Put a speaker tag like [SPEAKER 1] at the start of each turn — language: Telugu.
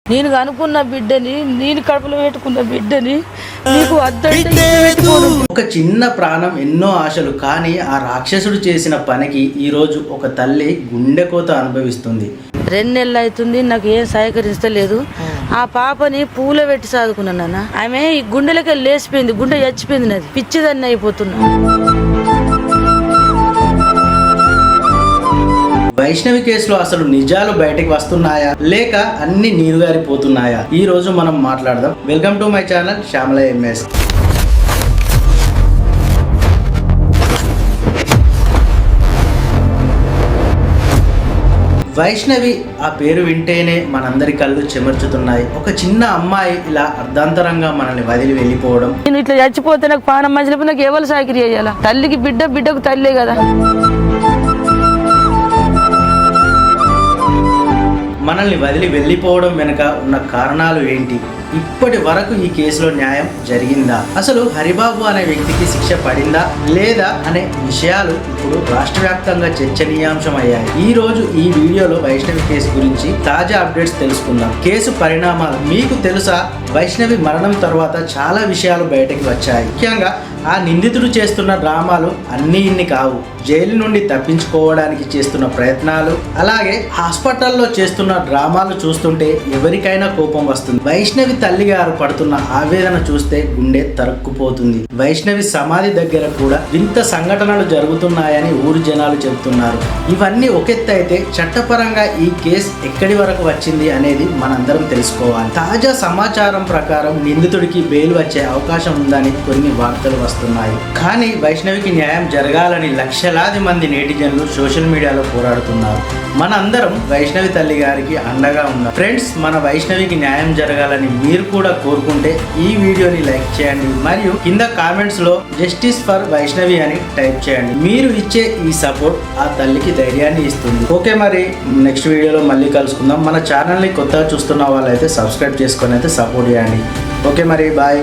[SPEAKER 1] నేను అనుకున్న బిడ్డని, నేను కడుపులో పెట్టుకున్న బిడ్డని నీకు
[SPEAKER 2] ఒక చిన్న ప్రాణం ఎన్నో ఆశలు, కానీ ఆ రాక్షసుడు చేసిన పనికి ఈరోజు ఒక తల్లి గుండెకోత అనుభవిస్తుంది.
[SPEAKER 1] 2 నెలలు అవుతుంది, నాకు ఏం సహకరిస్తలేదు. ఆ పాపని పూల పెట్టి సాదుకున్నాను అన్న. ఆమె ఈ గుండెలకి లేచిపోయింది, గుండె చచ్చిపోయింది, నాది పిచ్చిదాన్ని అయిపోతున్నా.
[SPEAKER 2] వైష్ణవి కేసులో అసలు నిజాలు బయటకు వస్తున్నాయా లేక అన్ని నీరుగారిపోతున్నాయా? ఈ రోజు మనం మాట్లాడదాం. Welcome to my channel Shyamala MS. Vaishnavi ఆ పేరు వింటేనే మనందరి కళ్ళు చెమర్చుతున్నాయి. ఒక చిన్న అమ్మాయి ఇలా అర్ధాంతరంగా మనల్ని వదిలి వెళ్ళిపోవడం.
[SPEAKER 1] నేను ఇట్లా చచ్చిపోతే నాకు పానం మంచినప్పుడు నాకు ఎవరు సాకిరి చేయాలా? తల్లికి బిడ్డ, బిడ్డకు తల్లే కదా.
[SPEAKER 2] మనల్ని వదిలి వెళ్ళిపోవడం వెనుక ఉన్న కారణాలు ఏంటి? ఇప్పటి వరకు ఈ కేసులో న్యాయం జరిగిందా? అసలు హరిబాబు అనే వ్యక్తికి శిక్ష పడిందా లేదా అనే విషయాలు ఇప్పుడు రాష్ట్ర వ్యాప్తంగా చర్చనీయాంశం అయ్యాయి. ఈ రోజు ఈ వీడియోలో వైష్ణవి కేసు గురించి తాజా అప్డేట్స్ తెలుసుకుందాం. కేసు పరిణామాలు మీకు తెలుసా? వైష్ణవి మరణం తర్వాత చాలా విషయాలు బయటకు వచ్చాయి. ముఖ్యంగా ఆ నిందితుడు చేస్తున్న డ్రామాలు అన్నీ ఇన్ని కావు. జైలు నుండి తప్పించుకోవడానికి చేస్తున్న ప్రయత్నాలు, అలాగే హాస్పిటల్లో చేస్తున్న డ్రామాలు చూస్తుంటే ఎవరికైనా కోపం వస్తుంది. వైష్ణవి తల్లి గారు పడుతున్న ఆవేదన చూస్తే గుండె తరుక్కుపోతుంది. వైష్ణవి సమాధి దగ్గర కూడా వింత సంఘటనలు జరుగుతున్నాయని ఊరు జనాలు చెబుతున్నారు. ఇవన్నీ ఒకెత్తు అయితే చట్టపరంగా ఈ కేసు ఎక్కడి వరకు వచ్చింది అనేది మనందరం తెలుసుకోవాలి. తాజా సమాచారం ప్రకారం నిందితుడికి బెయిల్ వచ్చే అవకాశం ఉందని కొన్ని వార్తలు వస్తున్నాయి. కానీ వైష్ణవికి న్యాయం జరగాలని లక్షలాది మంది నెటిజన్లు సోషల్ మీడియాలో పోరాడుతున్నారు. మనందరం వైష్ణవి తల్లి గారికి అండగా ఉన్నాం. ఫ్రెండ్స్, మన వైష్ణవికి న్యాయం జరగాలని మీరు కూడా కోరుకుంటే ఈ వీడియోని లైక్ చేయండి, మరియు కింద కామెంట్స్ లో జస్టిస్ ఫర్ వైష్ణవి అని టైప్ చేయండి. మీరు ఇచ్చే ఈ సపోర్ట్ ఆ తల్లికి ధైర్యాన్ని ఇస్తుంది. ఓకే, మరి నెక్స్ట్ వీడియోలో మళ్ళీ కలుసుకుందాం. మన ఛానల్ని కొత్తగా చూస్తున్న వాళ్ళైతే సబ్స్క్రైబ్ చేసుకొని అయితే సపోర్ట్ చేయండి. ఓకే, మరి బాయ్.